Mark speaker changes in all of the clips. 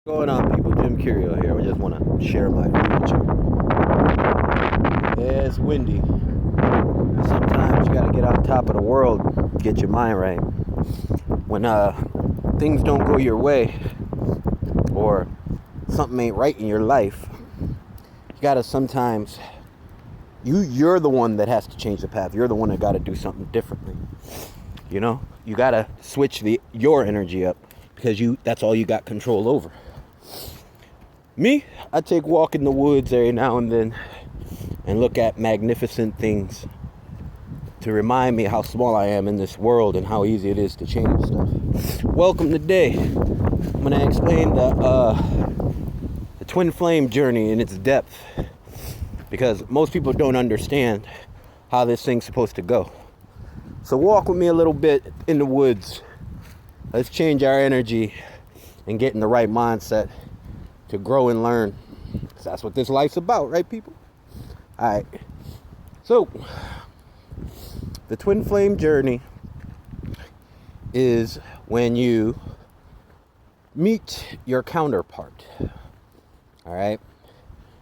Speaker 1: What's going on, people? GemCurio here. I just want to share my view with you. Yeah, it's windy. Sometimes you got to get on top of the world, get your mind right. When things don't go your way or something ain't right in your life, you got to sometimes you're the one that has to change the path. You're the one that got to do something differently. You know, you got to switch your energy up because that's all you got control over. Me, I take a walk in the woods every now and then and look at magnificent things to remind me how small I am in this world and how easy it is to change stuff. Welcome today. I'm going to explain the twin flame journey in its depth because most people don't understand how this thing's supposed to go. So walk with me a little bit in the woods. Let's change our energy and get in the right mindset to grow and learn. 'Cause that's what this life's about, right, people? All right. So, the twin flame journey is when you meet your counterpart. All right.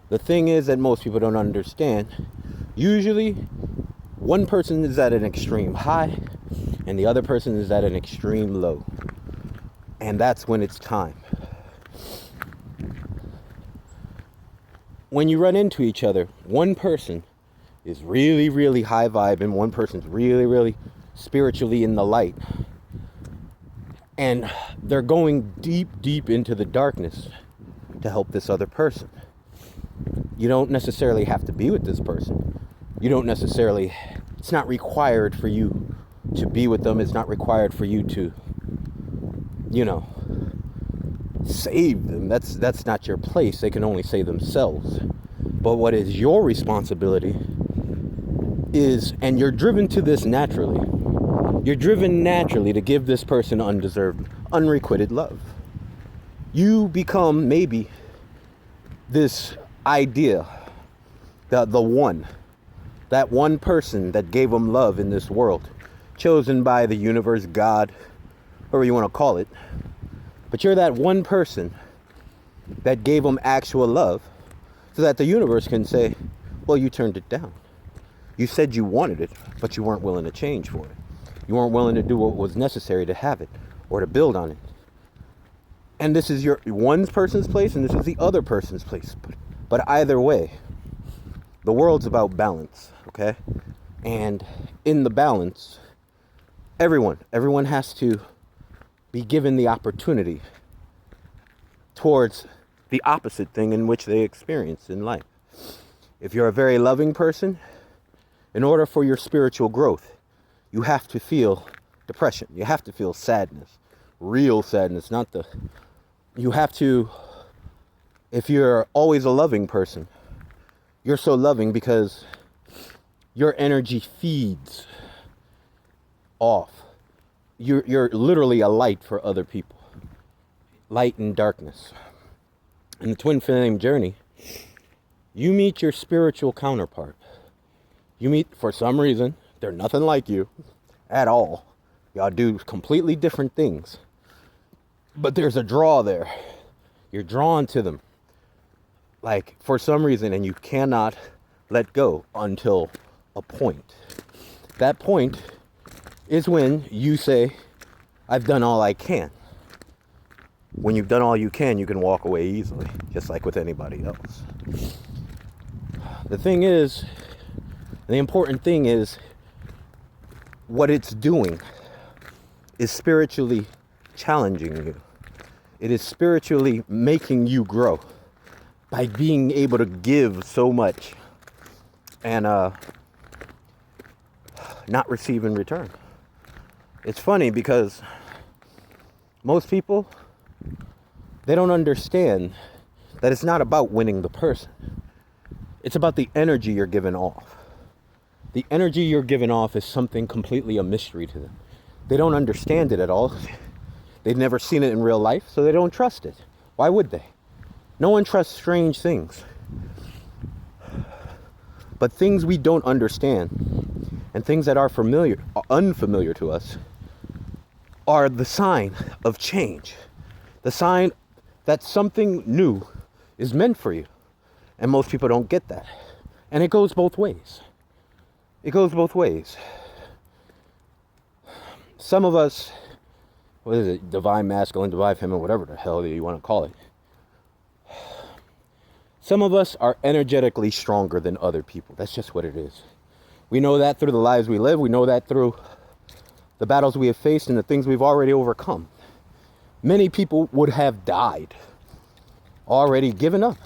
Speaker 1: The thing is that most people don't understand. Usually, one person is at an extreme high and the other person is at an extreme low. And that's when it's time. When you run into each other, one person is really, really high vibe and one person's really, really spiritually in the light. And they're going deep, deep into the darkness to help this other person. You don't necessarily have to be with this person. It's not required for you to be with them. It's not required for you to, save them. That's not your place. They can only save themselves. But what is your responsibility is, and you're driven to this naturally, you're driven naturally to give this person undeserved, unrequited love. You become maybe this idea, the one, that one person that gave them love in this world, chosen by the universe, God, whatever you want to call it. But you're that one person that gave them actual love so that the universe can say, well, you turned it down. You said you wanted it, but you weren't willing to change for it. You weren't willing to do what was necessary to have it or to build on it. And this is your one person's place and this is the other person's place. But either way, the world's about balance, okay? And in the balance, everyone has to be given the opportunity towards the opposite thing in which they experience in life. If you're a very loving person, in order for your spiritual growth, you have to feel depression. You have to feel sadness, real sadness, if you're always a loving person, you're so loving because your energy feeds off. You're literally a light for other people. Light and darkness. In the twin flame journey, you meet your spiritual counterpart. For some reason, they're nothing like you at all. Y'all do completely different things. But there's a draw there. You're drawn to them. Like, for some reason, and you cannot let go until a point. That point is when you say, I've done all I can. When you've done all you can walk away easily, just like with anybody else. The important thing is, what it's doing is spiritually challenging you. It is spiritually making you grow by being able to give so much and not receive in return. It's funny because most people, they don't understand that it's not about winning the person. It's about the energy you're giving off. The energy you're giving off is something completely a mystery to them. They don't understand it at all. They've never seen it in real life, so they don't trust it. Why would they? No one trusts strange things. But things we don't understand and things that are unfamiliar to us are the sign of change. The sign that something new is meant for you. And most people don't get that. And it goes both ways. It goes both ways. Some of us, what is it, divine masculine, divine feminine, whatever the hell you want to call it. Some of us are energetically stronger than other people. That's just what it is. We know that through the lives we live. We know that through the battles we have faced and the things we've already overcome. Many people would have died, already given up,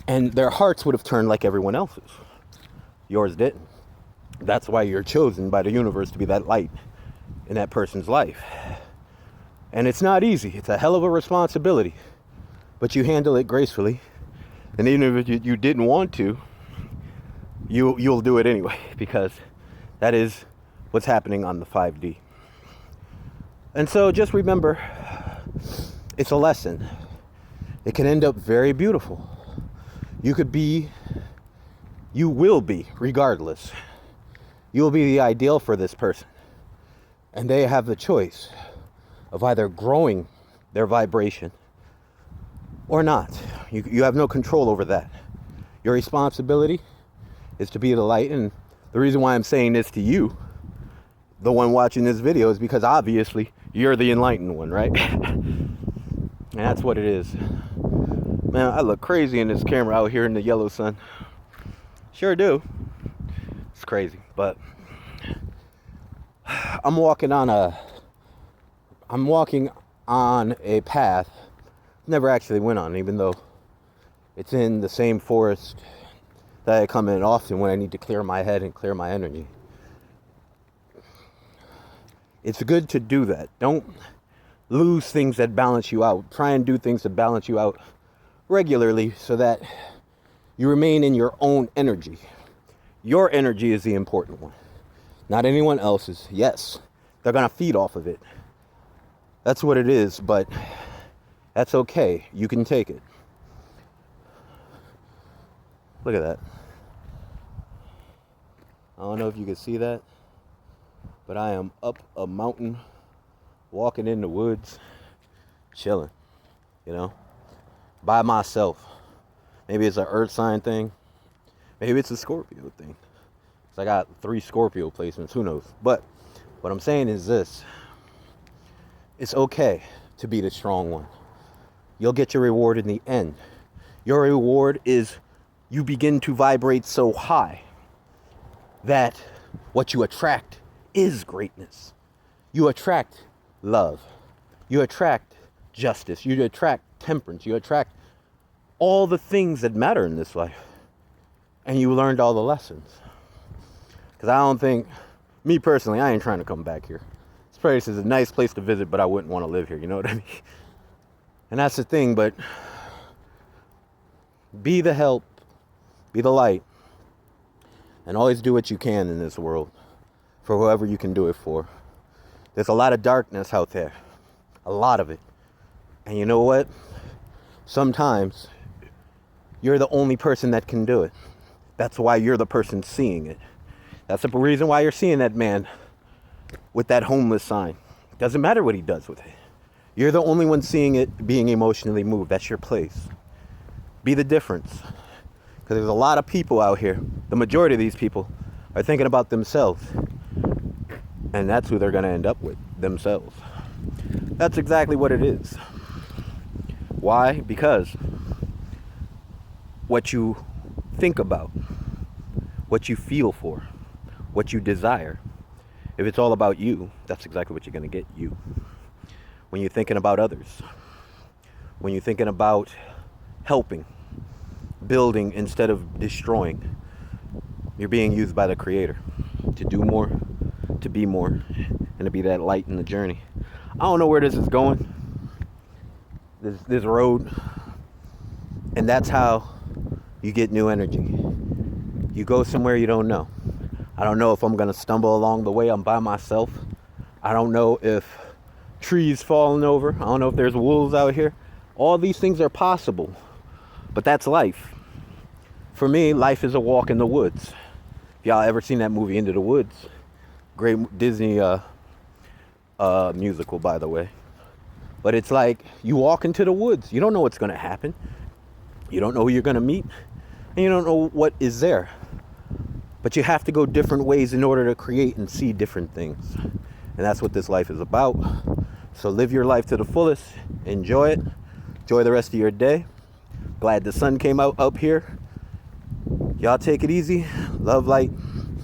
Speaker 1: and their hearts would have turned like everyone else's. Yours didn't. That's why you're chosen by the universe to be that light in that person's life. And it's not easy. It's a hell of a responsibility, but you handle it gracefully. And even if you didn't want to, you'll do it anyway, because that is what's happening on the 5D. And so just remember, it's a lesson. It can end up very beautiful. You will be, regardless. You will be the ideal for this person. And they have the choice of either growing their vibration or not. You have no control over that. Your responsibility is to be the light. And the reason why I'm saying this to you, the one watching this video, is because obviously you're the enlightened one, right? And that's what it is. Man, I look crazy in this camera out here in the yellow sun. Sure do. It's crazy, but I'm walking on a path never actually went on, even though it's in the same forest that I come in often when I need to clear my head and clear my energy. It's good to do that. Don't lose things that balance you out. Try and do things that balance you out regularly so that you remain in your own energy. Your energy is the important one, not anyone else's. Yes, they're going to feed off of it. That's what it is, but that's okay. You can take it. Look at that. I don't know if you can see that, but I am up a mountain, walking in the woods, chilling, by myself. Maybe it's an earth sign thing. Maybe it's a Scorpio thing. So I got 3 Scorpio placements, who knows? But what I'm saying is this. It's okay to be the strong one. You'll get your reward in the end. Your reward is you begin to vibrate so high that what you attract is greatness. You attract love. You attract justice. You attract temperance. You attract all the things that matter in this life. And you learned all the lessons. Because I don't think, me personally, I ain't trying to come back here. This place is a nice place to visit, but I wouldn't want to live here, you know what I mean? And that's the thing, but be the help, be the light, and always do what you can in this world for whoever you can do it for. There's a lot of darkness out there, a lot of it. And you know what? Sometimes you're the only person that can do it. That's why you're the person seeing it. That's the reason why you're seeing that man with that homeless sign. Doesn't matter what he does with it. You're the only one seeing it, being emotionally moved. That's your place. Be the difference. Because there's a lot of people out here. The majority of these people are thinking about themselves. And that's who they're going to end up with, themselves. That's exactly what it is. Why? Because what you think about, what you feel for, what you desire, if it's all about you, that's exactly what you're going to get, you. When you're thinking about others, when you're thinking about helping, building instead of destroying, you're being used by the Creator to do more, to be more, and to be that light in the journey. I don't know where this is going, this road, and that's how you get new energy. You go somewhere you don't know. I don't know if I'm going to stumble along the way. I'm by myself. I don't know if trees falling over. I don't know if there's wolves out here. All these things are possible, but that's life. For me, life is a walk in the woods. If y'all ever seen that movie Into the Woods, great Disney musical, by the way. But it's like you walk into the woods. You don't know what's going to happen. You don't know who you're going to meet. And you don't know what is there. But you have to go different ways in order to create and see different things. And that's what this life is about. So live your life to the fullest. Enjoy it. Enjoy the rest of your day. Glad the sun came out up here. Y'all take it easy. Love, light,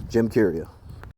Speaker 1: GemCurio.